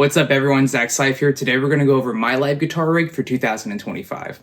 What's up everyone, Zach Seif here. Today we're going to go over my live guitar rig for 2025.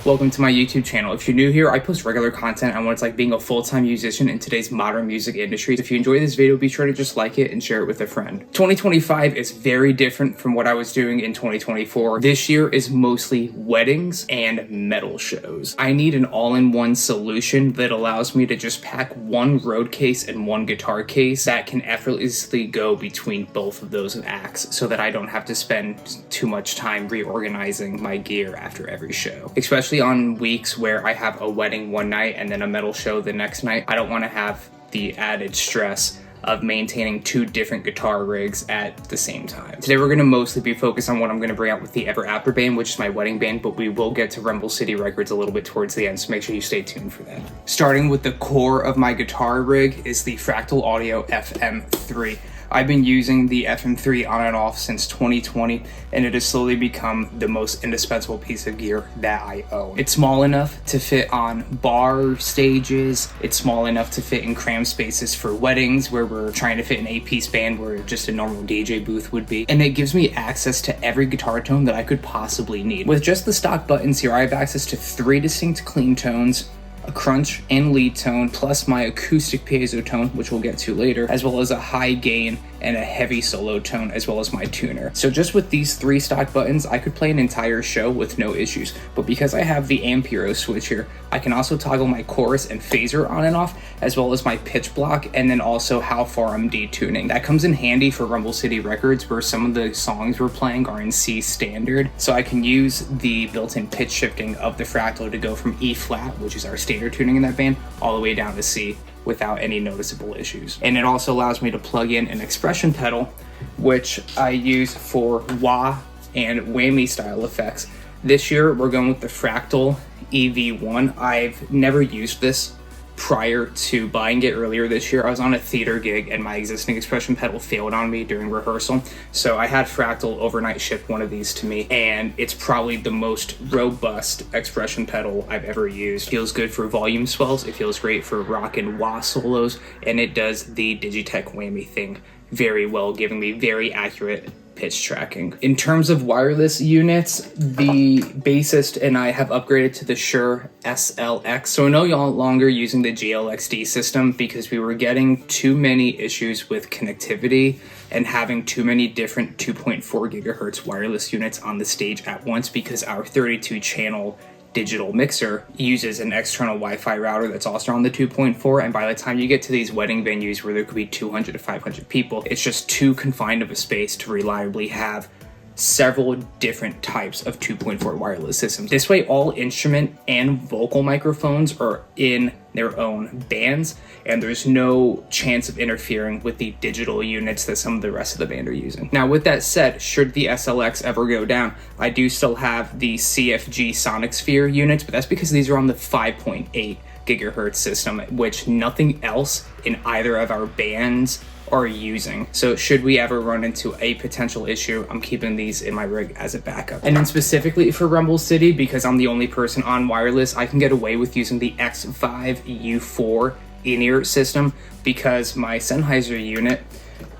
Welcome to my YouTube channel. If you're new here, I post regular content on what it's like being a full-time musician in today's modern music industry. If you enjoy this video, be sure to just like it and share it with a friend. 2025 is very different from what I was doing in 2024. This year is mostly weddings and metal shows. I need an all-in-one solution that allows me to just pack one road case and one guitar case that can effortlessly go between both of those acts so that I don't have to spend too much time reorganizing my gear after every show. Especially on weeks where I have a wedding one night and then a metal show the next night. I don't want to have the added stress of maintaining two different guitar rigs at the same time. Today we're going to mostly be focused on what I'm going to bring out with the Ever After band, which is my wedding band, but we will get to Rumble City Records a little bit towards the end, so make sure you stay tuned for that. Starting with the core of my guitar rig is the Fractal Audio FM3. I've been using the FM3 on and off since 2020, and it has slowly become the most indispensable piece of gear that I own. It's small enough to fit on bar stages. It's small enough to fit in cram spaces for weddings where we're trying to fit an 8-piece band where just a normal DJ booth would be. And it gives me access to every guitar tone that I could possibly need. With just the stock buttons here, I have access to 3 distinct clean tones, a crunch and lead tone, plus my acoustic piezo tone, which we'll get to later, as well as a high gain and a heavy solo tone, as well as my tuner. So just with these 3 stock buttons, I could play an entire show with no issues. But because I have the Ampero switch here, I can also toggle my chorus and phaser on and off, as well as my pitch block, and then also how far I'm detuning. That comes in handy for Rumble City Records, where some of the songs we're playing are in C standard. So I can use the built-in pitch shifting of the Fractal to go from E flat, which is our standard tuning in that band, all the way down to C without any noticeable issues. And it also allows me to plug in an expression pedal, which I use for wah and whammy style effects. This year we're going with the Fractal EV1. I've never used this prior to buying it earlier this year. I was on a theater gig and my existing expression pedal failed on me during rehearsal. So I had Fractal overnight ship one of these to me, and it's probably the most robust expression pedal I've ever used. It feels good for volume swells, it feels great for rock and wah solos, and it does the Digitech whammy thing very well, giving me very accurate pitch tracking. In terms of wireless units, the bassist and I have upgraded to the Shure SLX, so we're no longer using the GLXD system because we were getting too many issues with connectivity and having too many different 2.4 gigahertz wireless units on the stage at once, because our 32 channel digital mixer uses an external Wi-Fi router that's also on the 2.4, and by the time you get to these wedding venues where there could be 200 to 500 people, it's just too confined of a space to reliably have several different types of 2.4 wireless systems. This way all instrument and vocal microphones are in their own bands, and there's no chance of interfering with the digital units that some of the rest of the band are using. Now with that said, should the SLX ever go down, I do still have the CFG Sonic Sphere units, but that's because these are on the 5.8 gigahertz system, which nothing else in either of our bands are using. So should we ever run into a potential issue, I'm keeping these in my rig as a backup. And then specifically for Rumble City, because I'm the only person on wireless, I can get away with using the X5 U4 in-ear system because my Sennheiser unit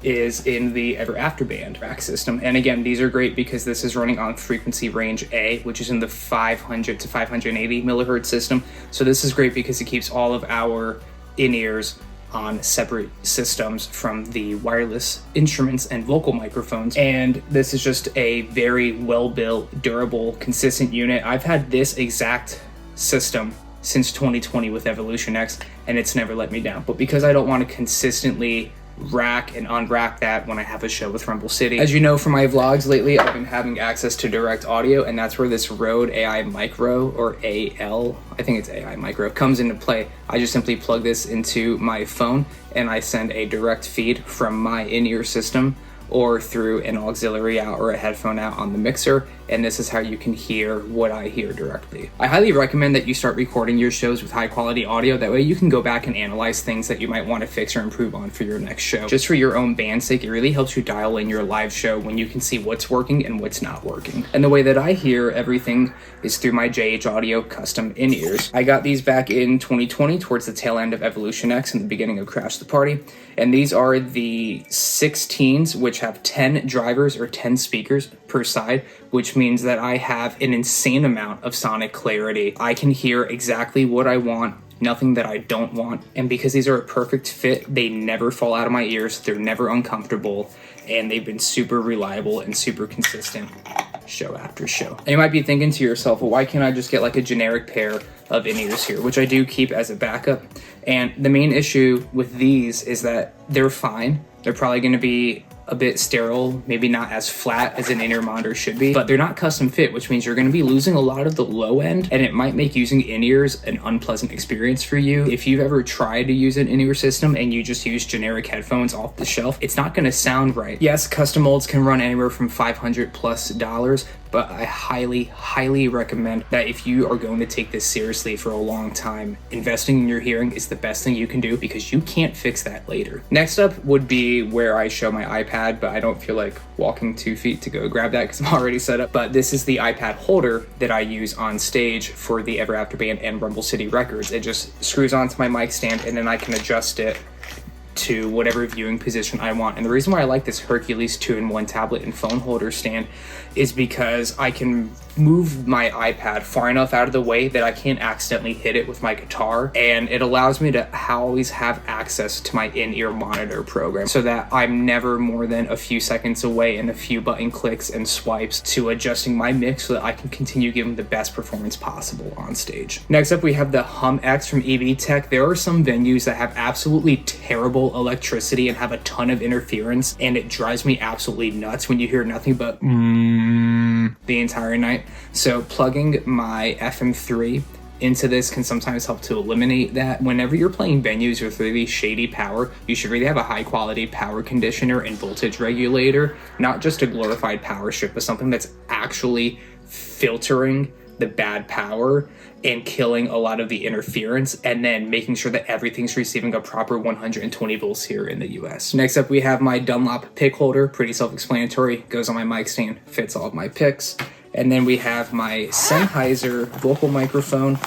is in the Ever After band rack system. And again, these are great because this is running on frequency range A, which is in the 500 to 580 millihertz system. So this is great because it keeps all of our in-ears on separate systems from the wireless instruments and vocal microphones. And this is just a very well-built, durable, consistent unit. I've had this exact system since 2020 with Evolution X, and it's never let me down. But because I don't want to consistently rack and unrack that when I have a show with Rumble City. As you know from my vlogs lately, I've been having access to direct audio, and that's where this Rode AI Micro, or AL, I think it's AI Micro, comes into play. I just simply plug this into my phone and I send a direct feed from my in-ear system or through an auxiliary out or a headphone out on the mixer, and this is how you can hear what I hear directly. I highly recommend that you start recording your shows with high quality audio. That way you can go back and analyze things that you might want to fix or improve on for your next show. Just for your own band's sake, it really helps you dial in your live show when you can see what's working and what's not working. And the way that I hear everything is through my JH Audio custom in-ears. I got these back in 2020 towards the tail end of Evolution X and the beginning of Crash the Party. And these are the 16s, which have 10 drivers or 10 speakers per side, which means that I have an insane amount of sonic clarity. I can hear exactly what I want, nothing that I don't want. And because these are a perfect fit, they never fall out of my ears, they're never uncomfortable, and they've been super reliable and super consistent show after show. And you might be thinking to yourself, well, why can't I just get like a generic pair of in-ears here, which I do keep as a backup. And the main issue with these is that they're fine. They're probably going to be a bit sterile, maybe not as flat as an in-ear monitor should be, but they're not custom fit, which means you're going to be losing a lot of the low end, and it might make using in-ears an unpleasant experience for you. If you've ever tried to use an in-ear system and you just use generic headphones off the shelf, it's not going to sound right. Yes, custom molds can run anywhere from $500+, but I highly recommend that if you are going to take this seriously for a long time, investing in your hearing is the best thing you can do because you can't fix that later. Next up would be where I show my iPad, but I don't feel like walking 2 feet to go grab that because I'm already set up. But this is the iPad holder that I use on stage for the Ever After Band and Rumble City Records. It just screws onto my mic stand and then I can adjust it to whatever viewing position I want. And the reason why I like this Hercules 2-in-1 tablet and phone holder stand is because I can move my iPad far enough out of the way that I can't accidentally hit it with my guitar, and it allows me to always have access to my in-ear monitor program so that I'm never more than a few seconds away and a few button clicks and swipes to adjusting my mix so that I can continue giving the best performance possible on stage. Next up, we have the Hum X from EV Tech. There are some venues that have absolutely terrible electricity and have a ton of interference, and it drives me absolutely nuts when you hear nothing but the entire night. So plugging my FM3 into this can sometimes help to eliminate that. Whenever you're playing venues with really shady power, you should really have a high quality power conditioner and voltage regulator, not just a glorified power strip, but something that's actually filtering the bad power and killing a lot of the interference, and then making sure that everything's receiving a proper 120 volts here in the US. Next up, we have my Dunlop pick holder. Pretty self-explanatory. Goes on my mic stand, fits all of my picks. And then we have my Sennheiser vocal microphone.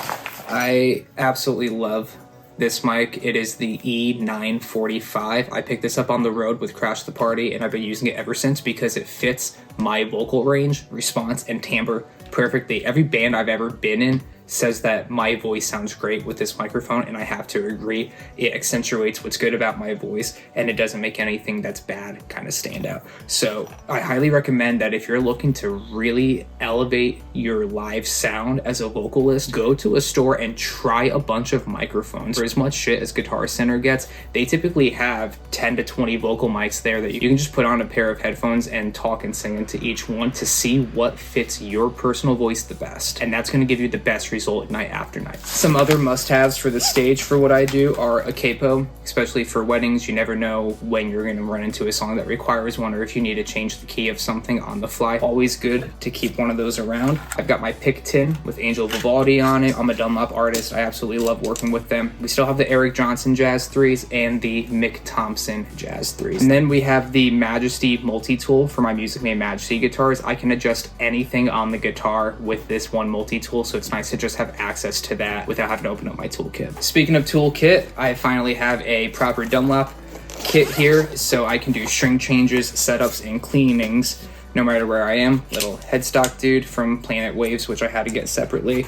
I absolutely love this mic. It is the E945. I picked this up on the road with Crash the Party, and I've been using it ever since because it fits my vocal range, response, and timbre perfectly. Every band I've ever been in says that my voice sounds great with this microphone, and I have to agree. It accentuates what's good about my voice, and it doesn't make anything that's bad kind of stand out. So I highly recommend that if you're looking to really elevate your live sound as a vocalist, go to a store and try a bunch of microphones. For as much shit as Guitar Center gets, they typically have 10 to 20 vocal mics there that you can just put on a pair of headphones and talk and sing into each one to see what fits your personal voice the best. And that's going to give you the best result night after night. Some other must-haves for the stage for what I do are a capo, especially for weddings. You never know when you're going to run into a song that requires one, or if you need to change the key of something on the fly. Always good to keep one of those around. I've got my pick tin with Angel Vivaldi on it. I'm a Dunlop artist. I absolutely love working with them. We still have the Eric Johnson Jazz 3s and the Mick Thompson Jazz 3s. And then we have the Majesty multi-tool for my Musicman Majesty guitars. I can adjust anything on the guitar with this one multi-tool, so it's nice to just have access to that without having to open up my toolkit. Speaking of toolkit, I finally have a proper Dunlop kit here, so I can do string changes, setups, and cleanings no matter where I am. Little headstock dude from Planet Waves, which I had to get separately.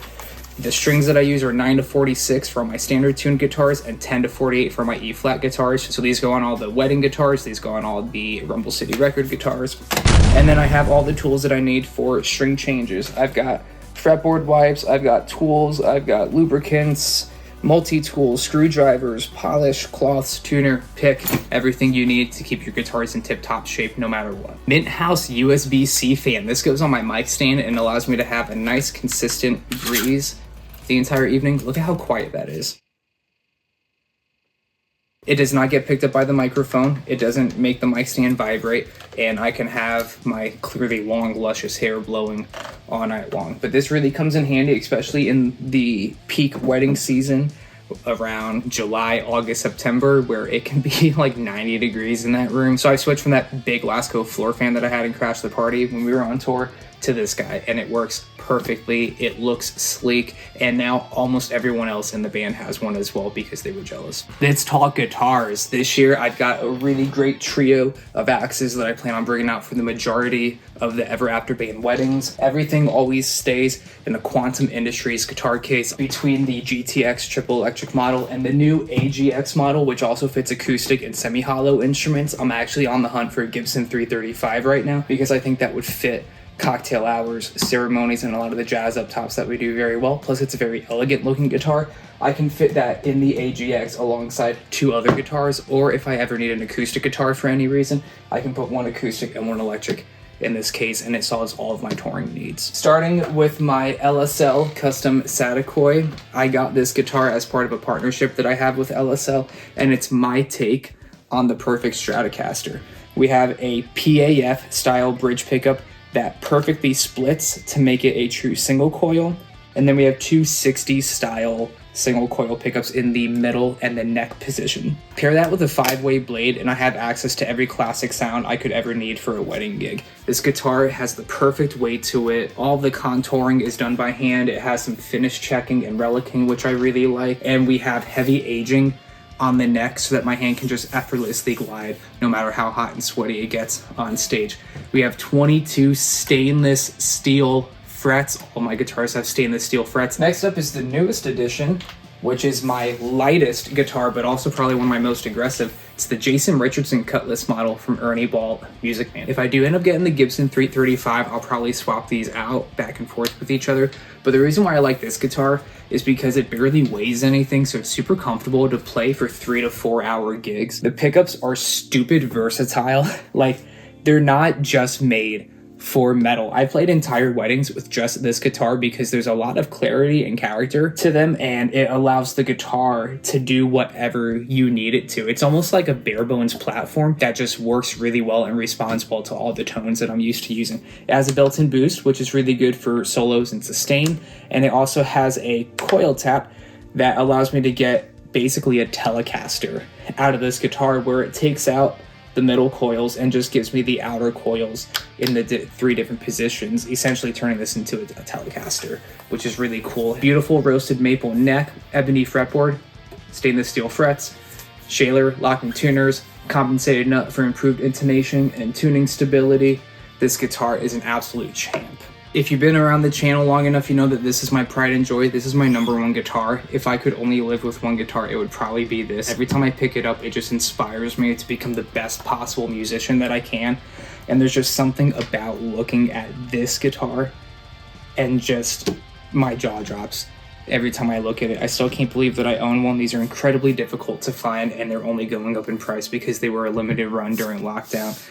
The strings that I use are 9 to 46 for my standard tuned guitars and 10 to 48 for my E-flat guitars. So these go on all the wedding guitars, these go on all the Rumble City record guitars. And then I have all the tools that I need for string changes. I've got fretboard wipes, I've got tools, I've got lubricants, multi-tools, screwdrivers, polish, cloths, tuner, pick, everything you need to keep your guitars in tip-top shape no matter what. Mint House USB-C fan. This goes on my mic stand and allows me to have a nice consistent breeze the entire evening. Look at how quiet that is. It does not get picked up by the microphone. It doesn't make the mic stand vibrate, and I can have my clearly long, luscious hair blowing all night long. But this really comes in handy, especially in the peak wedding season around July, August, September, where it can be like 90 degrees in that room. So I switched from that big Lasco floor fan that I had in Crash the Party when we were on tour to this guy, and it works perfectly. It looks sleek, and now almost everyone else in the band has one as well because they were jealous. Let's talk guitars. This year I've got a really great trio of axes that I plan on bringing out for the majority of the Ever After band weddings. Everything always stays in the Quantum Industries guitar case between the GTX triple electric model and the new AGX model, which also fits acoustic and semi-hollow instruments. I'm actually on the hunt for a Gibson 335 right now because I think that would fit cocktail hours, ceremonies, and a lot of the jazz up tops that we do very well. Plus, it's a very elegant looking guitar. I can fit that in the AGX alongside 2 other guitars, or if I ever need an acoustic guitar for any reason, I can put 1 acoustic and 1 electric in this case, and it solves all of my touring needs. Starting with my LSL custom Sadakoi, I got this guitar as part of a partnership that I have with LSL, and it's my take on the perfect Stratocaster. We have a PAF style bridge pickup that perfectly splits to make it a true single coil. And then we have 2 60s style single coil pickups in the middle and the neck position. Pair that with a 5-way blade and I have access to every classic sound I could ever need for a wedding gig. This guitar has the perfect weight to it. All the contouring is done by hand. It has some finish checking and relicking, which I really like. And we have heavy aging on the neck so that my hand can just effortlessly glide no matter how hot and sweaty it gets on stage. We have 22 stainless steel frets. All my guitars have stainless steel frets. Next up is the newest addition, which is my lightest guitar, but also probably one of my most aggressive. It's the Jason Richardson Cutlass model from Ernie Ball Musicman. If I do end up getting the Gibson 335, I'll probably swap these out back and forth with each other. But the reason why I like this guitar is because it barely weighs anything, so it's super comfortable to play for 3 to 4 hour gigs. The pickups are stupid versatile. Like, they're not just made for metal. I played entire weddings with just this guitar because there's a lot of clarity and character to them, and it allows the guitar to do whatever you need it to. It's almost like a bare bones platform that just works really well and responds well to all the tones that I'm used to using. It has a built-in boost, which is really good for solos and sustain, and it also has a coil tap that allows me to get basically a Telecaster out of this guitar, where it takes out the middle coils and just gives me the outer coils in the 3 different positions, essentially turning this into a Telecaster, which is really cool. Beautiful roasted maple neck, ebony fretboard, stainless steel frets, Shaler locking tuners, compensated nut for improved intonation and tuning stability. This guitar is an absolute champ. If you've been around the channel long enough, you know that this is my pride and joy. This is my #1 guitar. If I could only live with one guitar, it would probably be this. Every time I pick it up, it just inspires me to become the best possible musician that I can. And there's just something about looking at this guitar and just my jaw drops every time I look at it. I still can't believe that I own one. These are incredibly difficult to find, and they're only going up in price because they were a limited run during lockdown.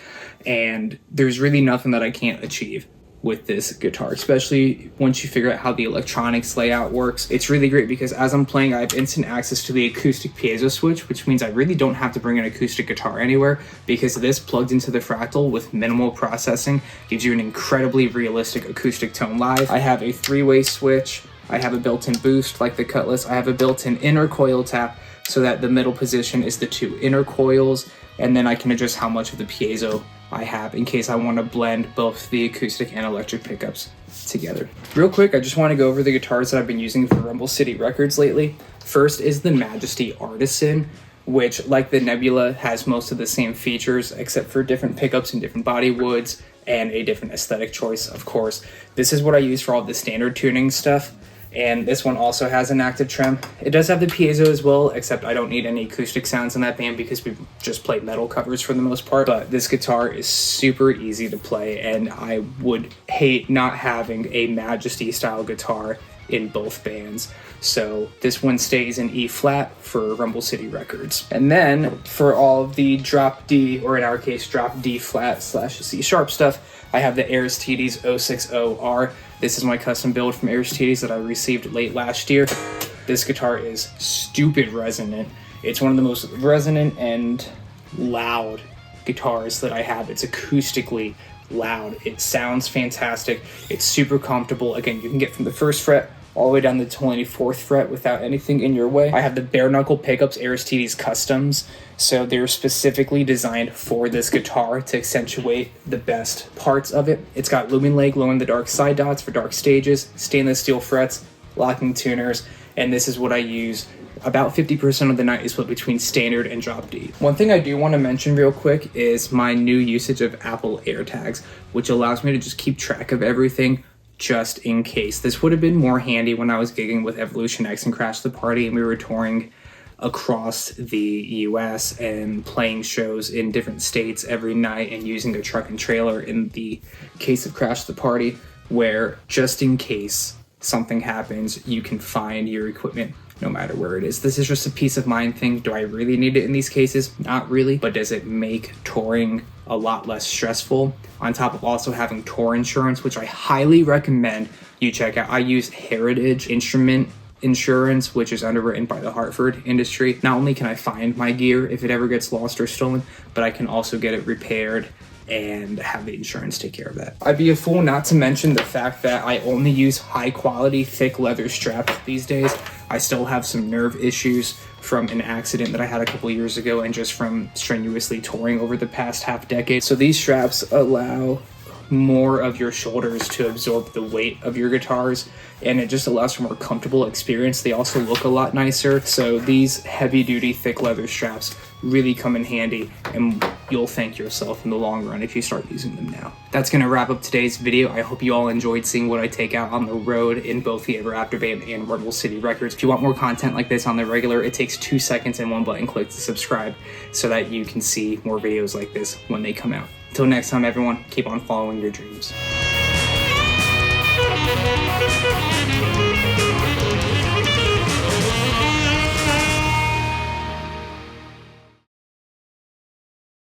And there's really nothing that I can't achieve with this guitar, especially once you figure out how the electronics layout works. It's really great because as I'm playing, I have instant access to the acoustic piezo switch, which means I really don't have to bring an acoustic guitar anywhere, because this plugged into the Fractal with minimal processing gives you an incredibly realistic acoustic tone live. I have a 3-way switch. I have a built-in boost like the Cutlass. I have a built-in inner coil tap so that the middle position is the 2 inner coils, and then I can adjust how much of the piezo I have in case I want to blend both the acoustic and electric pickups together. Real quick, I just want to go over the guitars that I've been using for Rumble City Records lately. First is the Majesty Artisan, which, like the Nebula, has most of the same features except for different pickups and different body woods and a different aesthetic choice, of course. This is what I use for all the standard tuning stuff. And this one also has an active trem. It does have the piezo as well, except I don't need any acoustic sounds in that band because we just play metal covers for the most part. But this guitar is super easy to play, and I would hate not having a Majesty style guitar in both bands. So this one stays in E flat for Rumble City Records. And then for all of the drop D, or in our case drop D flat / C sharp stuff, I have the Aristides 060R. This is my custom build from Aristides that I received late last year. This guitar is stupid resonant. It's one of the most resonant and loud guitars that I have. It's acoustically loud. It sounds fantastic. It's super comfortable. Again, you can get from the 1st fret all the way down to the 24th fret without anything in your way. I have the bare knuckle pickups, Aristides Customs, so they're specifically designed for this guitar to accentuate the best parts of it. It's got lumen leg, glow in the dark side dots for dark stages, stainless steel frets, locking tuners, and this is what I use. About 50% of the night is split between standard and drop D. One thing I do want to mention real quick is my new usage of Apple AirTags, which allows me to just keep track of everything just in case. This would have been more handy when I was gigging with Evolution X and Crash the Party and we were touring across the US and playing shows in different states every night and using a truck and trailer in the case of Crash the Party, where just in case something happens, you can find your equipment no matter where it is. This is just a peace of mind thing. Do I really need it in these cases? Not really, but does it make touring a lot less stressful? On top of also having tour insurance, which I highly recommend you check out. I use Heritage Instrument Insurance, which is underwritten by the Hartford industry. Not only can I find my gear if it ever gets lost or stolen, but I can also get it repaired and have the insurance take care of that. I'd be a fool not to mention the fact that I only use high quality thick leather straps these days. I still have some nerve issues from an accident that I had a couple years ago and just from strenuously touring over the past half decade. So these straps allow more of your shoulders to absorb the weight of your guitars, and it just allows for a more comfortable experience. They also look a lot nicer, so these heavy duty thick leather straps really come in handy, and you'll thank yourself in the long run if you start using them now. That's gonna wrap up today's video. I hope you all enjoyed seeing what I take out on the road in both the Ever After Band and Rebel City Records. If you want more content like this on the regular, it takes 2 seconds and 1 button click to subscribe so that you can see more videos like this when they come out. Until next time, everyone, keep on following your dreams.